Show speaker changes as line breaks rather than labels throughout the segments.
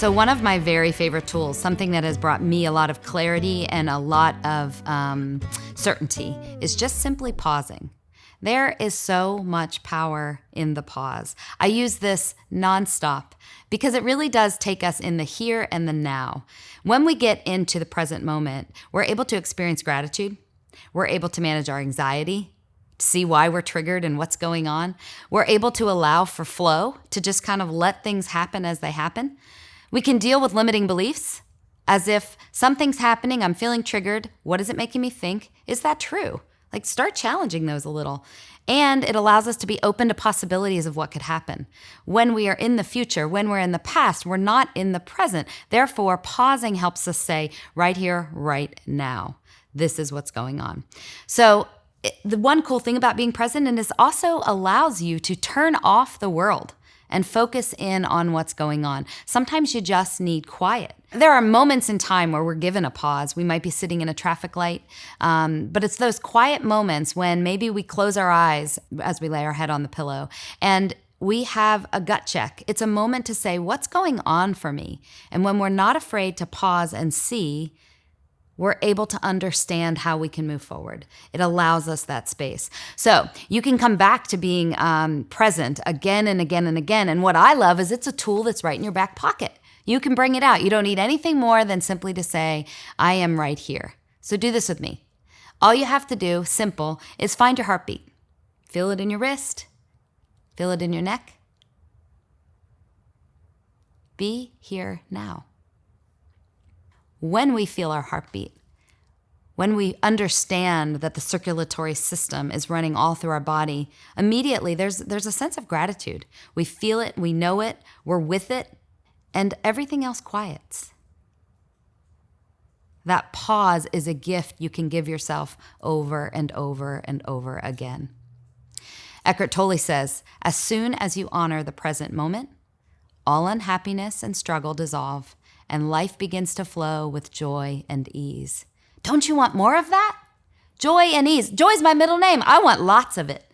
So one of my very favorite tools, something that has brought me a lot of clarity and a lot of certainty, is just simply pausing. There is so much power in the pause. I use this nonstop because it really does take us in the here and the now. When we get into the present moment, we're able to experience gratitude. We're able to manage our anxiety, see why we're triggered and what's going on. We're able to allow for flow, to just kind of let things happen as they happen. We can deal with limiting beliefs, as if something's happening, I'm feeling triggered. What is it making me think? Is that true? Like, start challenging those a little. And it allows us to be open to possibilities of what could happen. When we are in the future, when we're in the past, we're not in the present. Therefore, pausing helps us say, right here, right now, this is what's going on. So the one cool thing about being present is also allows you to turn off the world and focus in on what's going on. Sometimes you just need quiet. There are moments in time where we're given a pause. We might be sitting in a traffic light, but it's those quiet moments when maybe we close our eyes as we lay our head on the pillow and we have a gut check. It's a moment to say, what's going on for me? And when we're not afraid to pause and see, we're able to understand how we can move forward. It allows us that space. So you can come back to being present again and again and again. And what I love is it's a tool that's right in your back pocket. You can bring it out. You don't need anything more than simply to say, I am right here. So do this with me. All you have to do, simple, is find your heartbeat. Feel it in your wrist. Feel it in your neck. Be here now. When we feel our heartbeat, when we understand that the circulatory system is running all through our body, immediately there's a sense of gratitude. We feel it, we know it, we're with it, and everything else quiets. That pause is a gift you can give yourself over and over and over again. Eckhart Tolle says, as soon as you honor the present moment, all unhappiness and struggle dissolve, and life begins to flow with joy and ease. Don't you want more of that? Joy and ease. Joy's my middle name. I want lots of it.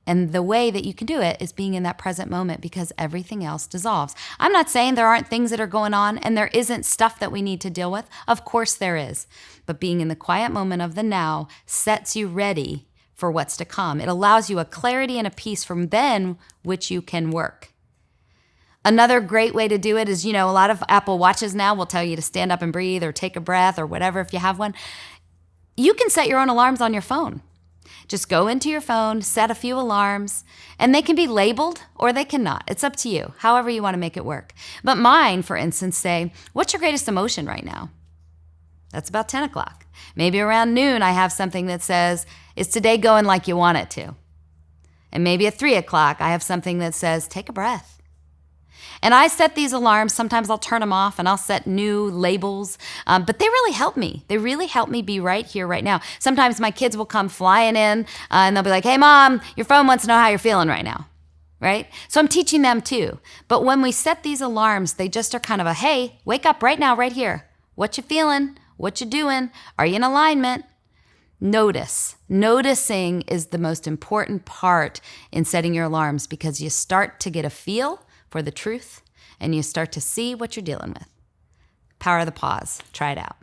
And the way that you can do it is being in that present moment, because everything else dissolves. I'm not saying there aren't things that are going on and there isn't stuff that we need to deal with. Of course there is. But being in the quiet moment of the now sets you ready for what's to come. It allows you a clarity and a peace from then which you can work. Another great way to do it is, a lot of Apple Watches now will tell you to stand up and breathe or take a breath or whatever if you have one. You can set your own alarms on your phone. Just go into your phone, set a few alarms, and they can be labeled or they cannot. It's up to you, however you want to make it work. But mine, for instance, say, what's your greatest emotion right now? That's about 10 o'clock. Maybe around noon I have something that says, is today going like you want it to? And maybe at 3 o'clock I have something that says, take a breath. And I set these alarms. Sometimes I'll turn them off and I'll set new labels. But they really help me. They really help me be right here, right now. Sometimes my kids will come flying in and they'll be like, hey, Mom, your phone wants to know how you're feeling right now. Right? So I'm teaching them too. But when we set these alarms, they just are kind of a, hey, wake up right now, right here. What you feeling? What you doing? Are you in alignment? Notice. Noticing is the most important part in setting your alarms, because you start to get a feel for the truth, and you start to see what you're dealing with. Power of the pause. Try it out.